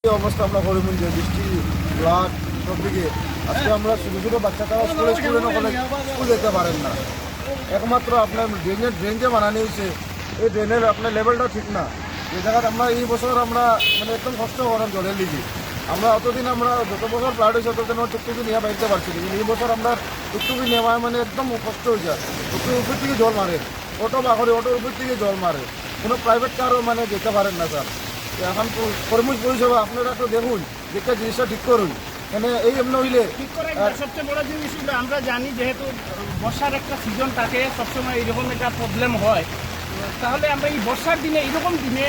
এই অবস্থা আমরা করিমগঞ্জ বৃষ্টি ফ্লাড সব দিকে আজকে আমরা ছোটো ছোটো বাচ্চা তারা স্কুলে স্কুল যেতে পারেন না। একমাত্র আপনার ড্রেন যে বানানো হয়েছে এই ড্রেনের আপনার লেভেলটা ঠিক না। যে জায়গায় আমরা এই বছর আমরা মানে একদম কষ্ট করেন জলের লিগে। আমরা অতদিন আমরা যত বছর ফ্লাড হয়েছে ততদিন আমরা টুকটুকি নিয়ে বাড়িতে পারছি না, কিন্তু এই বছর আমরা টুকটুকি নেওয়ায় মানে একদম কষ্ট হয়ে যায়। টুকটুকির উপর থেকে জল মারে, অটো বা করে অটোর উপর থেকে জল মারে, কোনো প্রাইভেট কারও মানে যেতে পারেন না স্যার। এখন কর্মী পরিষেবা আপনারা তো দেখুন, যেটা জিনিসটা ঠিক করুন। মানে এই এমন হইলে ঠিক করে সবচেয়ে বড় জিনিস হলো আমরা জানি যেহেতু বর্ষার একটা সিজন থাকে, সবসময় এইরকম একটা প্রবলেম হয়। তাহলে আমরা এই বর্ষার দিনে এইরকম দিনে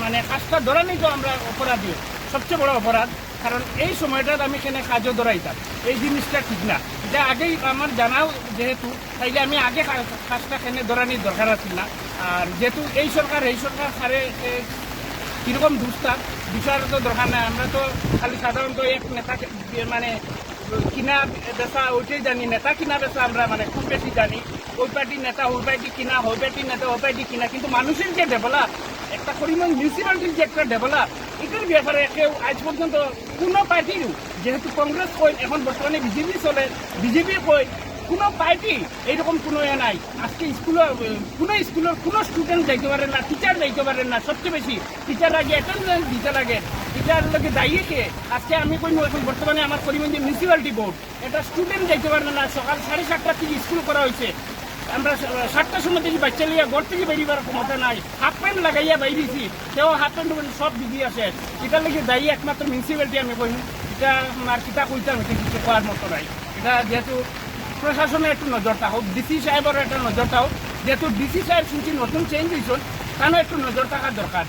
মানে কাজটা ধরানি তো আমরা অপরাধী, সবচেয়ে বড় অপরাধ। কারণ এই সময়টার আমি কেন কাজও ধরাইতাম, এই জিনিসটা ঠিক না। এটা আগেই আমার জানাও যেহেতু, তাইলে আমি আগে কাজটা কেন ধরানির দরকার আছে না। আর যেহেতু এই সরকার সারে কীরকম দুস্তার বিচার তো দরকার নাই। আমরা তো খালি সাধারণত এক নেতাকে মানে কিনা বেচা ওইটাই জানি, নেতা কিনা বেচা আমরা মানে খুব বেশি জানি। ওই পার্টির নেতা ওই পার্টি কিনা, ওই পার্টির নেতা ওই পার্টি কিনা, কিন্তু মানুষের যে ডেভেলপ, একটা করিমগঞ্জ মিউনিসিপ্যালিটির যে একটা ডেভেলপ, এটার ব্যাপারে কেউ আজ পর্যন্ত কোনো পার্টিরও, যেহেতু কংগ্রেস কই এখন বর্তমানে বিজেপি চলে, বিজেপি কই, কোনো পার্টি এইরকম কোনো নাই। আজকে স্কুলের কোনো স্টুডেন্ট যাইতে পারে না, টিচার যাইতে পারেন না। সবচেয়ে বেশি টিচার আগে অ্যাটেন্ডেন্স দিতে লাগে, টিচার লোকে দাঁড়িয়েছে। আজকে আমি কই এখন বর্তমানে আমার করিমগঞ্জ মিউনিসিপ্যালিটি বোর্ড, এটা স্টুডেন্ট যাইতে পারে না। সকাল 7:30 থেকে স্কুল করা হয়েছে, আমরা 7টার সময় থেকে বাচ্চা লিয়া ঘর থেকে বেরিয়ে ক্ষমতা নাই। হাফ প্যান্ট লাগাইয়া বাইরেছি, সেও হাফ প্যান্ট সব দিদি আছে। এটার লেগে দায়ী একমাত্র মিউনিসিপ্যালিটি আমি কই। এটা আর কিতা কইতাম, এটা কিছু করার মতো নাই। এটা যেহেতু প্রশাসনের একটু নজরটা হোক, ডিসি সাহেবেরও একটা নজরটা হোক। যেহেতু ডিসি সাহেব শুনছি নতুন চেঞ্জ হয়েছেন, তারও একটু নজর থাকার দরকার।